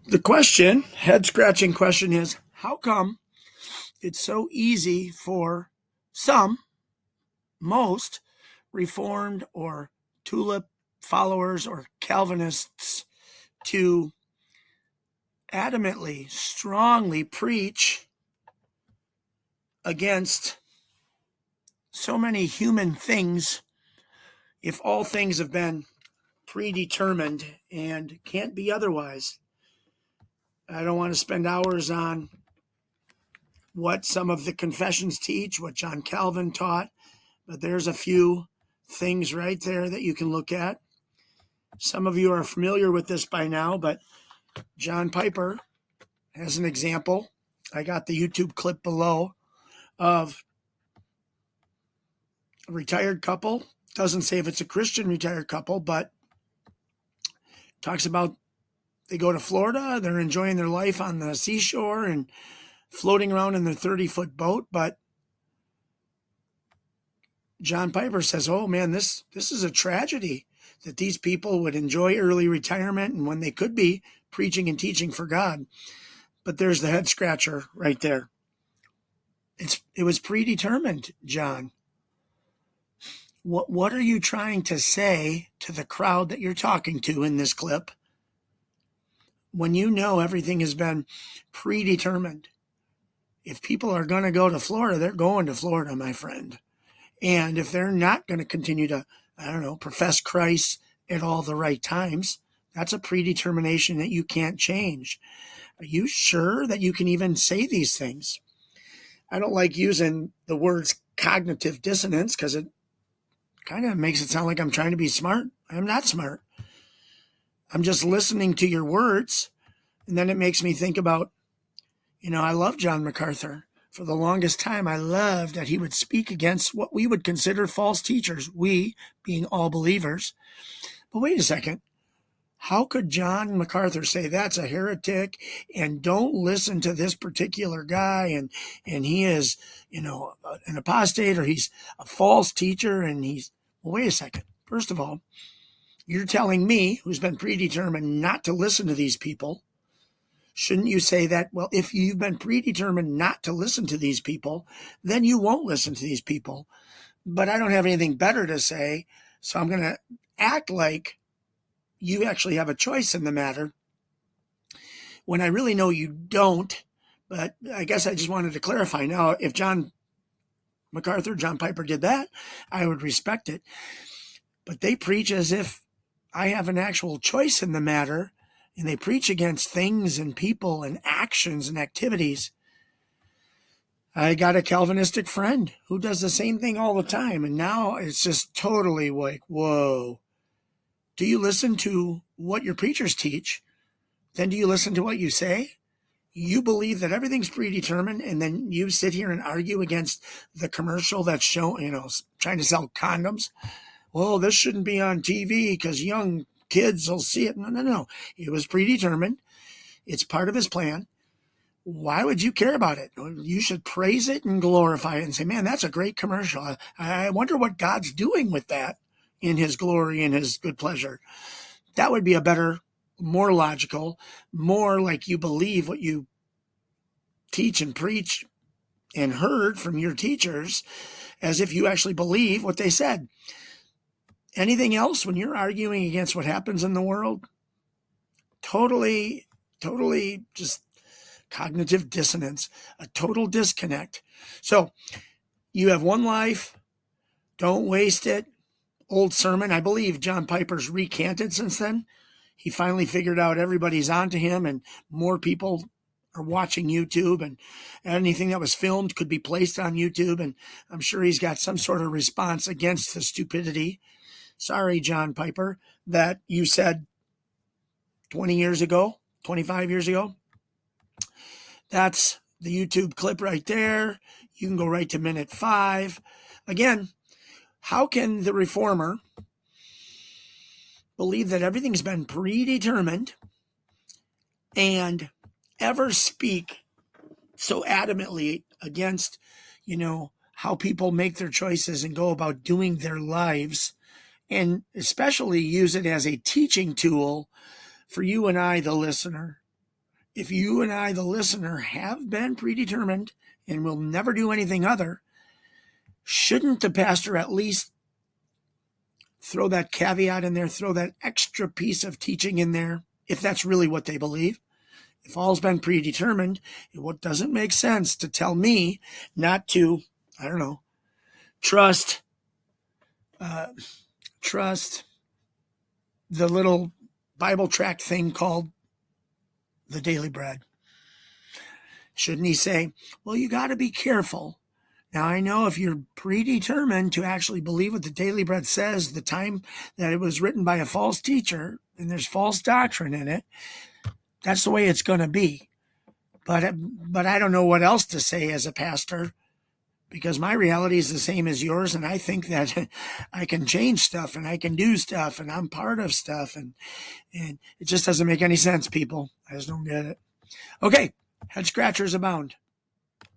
The question, head-scratching question is, how come it's so easy for some, most, Reformed or Tulip followers or Calvinists to adamantly, strongly preach against so many human things if all things have been predetermined and can't be otherwise? I don't want to spend hours on what some of the confessions teach, what John Calvin taught, but there's a few things right there that you can look at. Some of you are familiar with this by now, but John Piper has an example. I got the YouTube clip below of a retired couple. Doesn't say if it's a Christian retired couple, but talks about they go to Florida, they're enjoying their life on the seashore and floating around in their 30-foot boat, but John Piper says, oh man, this is a tragedy that these people would enjoy early retirement and when they could be preaching and teaching for God. But there's the head scratcher right there. It was predetermined, John. What are you trying to say to the crowd that you're talking to in this clip when you know everything has been predetermined? If people are going to go to Florida, they're going to Florida, my friend. And if they're not going to continue to, profess Christ at all the right times, that's a predetermination that you can't change. Are you sure that you can even say these things? I don't like using the words cognitive dissonance because it kind of makes it sound like I'm trying to be smart. I'm not smart. I'm just listening to your words. And then it makes me think about, I love John MacArthur. For the longest time, I loved that he would speak against what we would consider false teachers, we being all believers. But wait a second. How could John MacArthur say that's a heretic and don't listen to this particular guy and he is, an apostate or he's a false teacher and well, wait a second. First of all, you're telling me, who's been predetermined not to listen to these people, shouldn't you say that, well, if you've been predetermined not to listen to these people, then you won't listen to these people. But I don't have anything better to say, so I'm going to act like you actually have a choice in the matter when I really know you don't. But I guess I just wanted to clarify. Now, if John Piper did that, I would respect it. But they preach as if I have an actual choice in the matter, and they preach against things and people and actions and activities. I got a Calvinistic friend who does the same thing all the time, and now it's just totally like, whoa. Do you listen to what your preachers teach? Then do you listen to what you say? You believe that everything's predetermined, and then you sit here and argue against the commercial that's showing, trying to sell condoms. Well, this shouldn't be on TV because young kids will see it. No. It was predetermined. It's part of his plan. Why would you care about it? You should praise it and glorify it and say, man, that's a great commercial. I wonder what God's doing with that in his glory and his good pleasure. That would be a better, more logical, more like you believe what you teach and preach and heard from your teachers as if you actually believe what they said. Anything else when you're arguing against what happens in the world? Totally just cognitive dissonance, a total disconnect. So you have one life. Don't waste it. Old sermon. I believe John Piper's recanted since then. He finally figured out everybody's onto him and more people are watching YouTube and anything that was filmed could be placed on YouTube. And I'm sure he's got some sort of response against the stupidity. Sorry, John Piper, that you said 20 years ago, 25 years ago. That's the YouTube clip right there. You can go right to minute 5. Again, how can the reformer believe that everything's been predetermined and ever speak so adamantly against, how people make their choices and go about doing their lives, and especially use it as a teaching tool for you and I, the listener? if you and I, the listener, have been predetermined and will never do anything other, shouldn't the pastor at least throw that caveat in there, throw that extra piece of teaching in there, if that's really what they believe? If all's been predetermined, it doesn't make sense to tell me not to, trust the little Bible tract thing called the daily bread. Shouldn't he say, well, you got to be careful. Now, I know if you're predetermined to actually believe what the daily bread says, the time that it was written by a false teacher and there's false doctrine in it, that's the way it's going to be. But I don't know what else to say as a pastor, because my reality is the same as yours, and I think that I can change stuff and I can do stuff and I'm part of stuff, and it just doesn't make any sense, people. I just don't get it. Okay, head scratchers abound.